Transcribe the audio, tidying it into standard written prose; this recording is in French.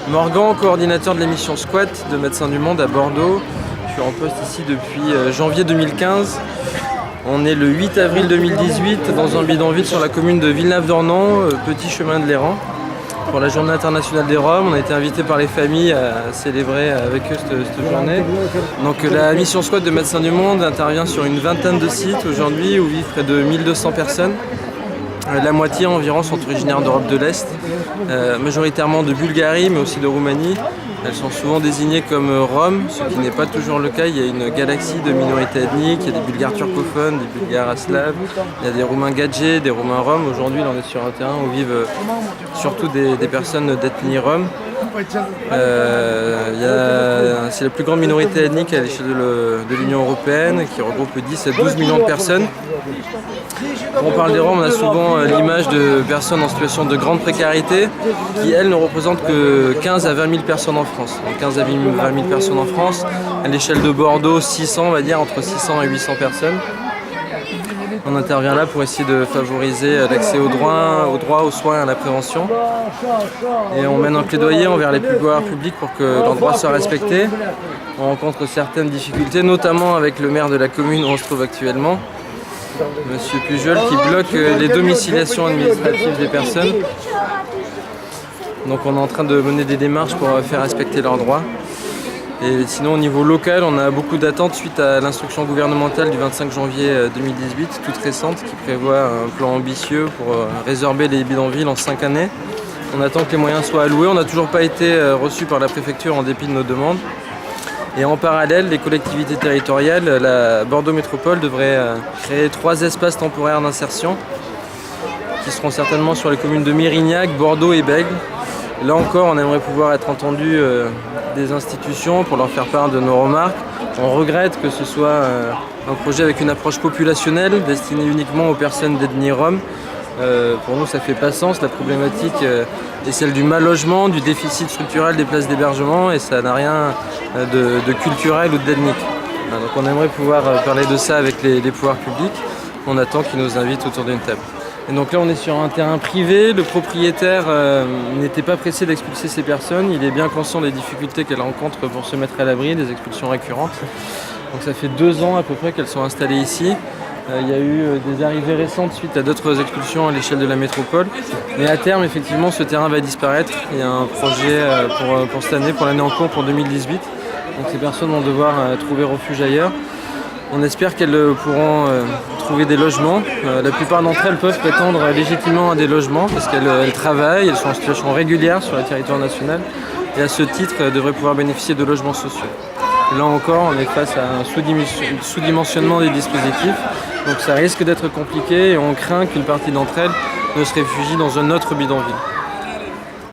Morgan, coordinateur de l'émission Squat de Médecins du Monde à Bordeaux. Je suis en poste ici depuis janvier 2015. On est le 8 avril 2018 dans un bidonville sur la commune de Villeneuve-d'Ornon, petit chemin de l'Errand. Pour la journée internationale des Roms, on a été invité par les familles à célébrer avec eux cette journée. Donc la mission Squat de Médecins du Monde intervient sur une vingtaine de sites aujourd'hui où vivent près de 1200 personnes. La moitié environ sont originaires d'Europe de l'Est, majoritairement de Bulgarie mais aussi de Roumanie. Elles sont souvent désignées comme Roms, ce qui n'est pas toujours le cas. Il y a une galaxie de minorités ethniques, il y a des Bulgares turcophones, des Bulgares slaves, il y a des Roumains gadgets, des Roumains roms. Aujourd'hui, là, on est sur un terrain où vivent surtout des personnes d'ethnie rom. C'est la plus grande minorité ethnique à l'échelle de l'Union européenne, qui regroupe 10 à 12 millions de personnes. Quand on parle des Roms, on a souvent l'image de personnes en situation de grande précarité qui, elles, ne représentent que 15 à 20 000 personnes en France. Donc 15 à 20 000 personnes en France. À l'échelle de Bordeaux, 600, on va dire, entre 600 et 800 personnes. On intervient là pour essayer de favoriser l'accès aux droits, aux soins et à la prévention. Et on mène un plaidoyer envers les pouvoirs publics pour que leurs droits soient respectés. On rencontre certaines difficultés, notamment avec le maire de la commune où on se trouve actuellement, Monsieur Pujol, qui bloque les domiciliations administratives des personnes. Donc on est en train de mener des démarches pour faire respecter leurs droits. Et sinon au niveau local, on a beaucoup d'attentes suite à l'instruction gouvernementale du 25 janvier 2018, toute récente, qui prévoit un plan ambitieux pour résorber les bidonvilles en 5 années. On attend que les moyens soient alloués. On n'a toujours pas été reçus par la préfecture en dépit de nos demandes. Et en parallèle, les collectivités territoriales, la Bordeaux Métropole devrait créer 3 espaces temporaires d'insertion qui seront certainement sur les communes de Mérignac, Bordeaux et Bègles. Là encore, on aimerait pouvoir être entendu des institutions pour leur faire part de nos remarques. On regrette que ce soit un projet avec une approche populationnelle destinée uniquement aux personnes d'ethnie rome. Pour nous, ça ne fait pas sens. La problématique est celle du mal logement, du déficit structurel des places d'hébergement, et ça n'a rien de culturel ou d'ethnique. Donc on aimerait pouvoir parler de ça avec les pouvoirs publics. On attend qu'ils nous invitent autour d'une table. Et donc là, on est sur un terrain privé. Le propriétaire n'était pas pressé d'expulser ces personnes. Il est bien conscient des difficultés qu'elles rencontrent pour se mettre à l'abri, des expulsions récurrentes. Donc ça fait 2 ans à peu près qu'elles sont installées ici. Il y a eu des arrivées récentes suite à d'autres expulsions à l'échelle de la métropole. Mais à terme, effectivement, ce terrain va disparaître. Il y a un projet pour cette année, pour l'année en cours, pour 2018. Donc ces personnes vont devoir trouver refuge ailleurs. On espère qu'elles pourront trouver des logements. La plupart d'entre elles peuvent prétendre légitimement à des logements parce qu'elles travaillent, elles sont en situation régulière sur le territoire national et à ce titre devraient pouvoir bénéficier de logements sociaux. Là encore, on est face à un sous-dimensionnement des dispositifs, donc ça risque d'être compliqué et on craint qu'une partie d'entre elles ne se réfugie dans un autre bidonville.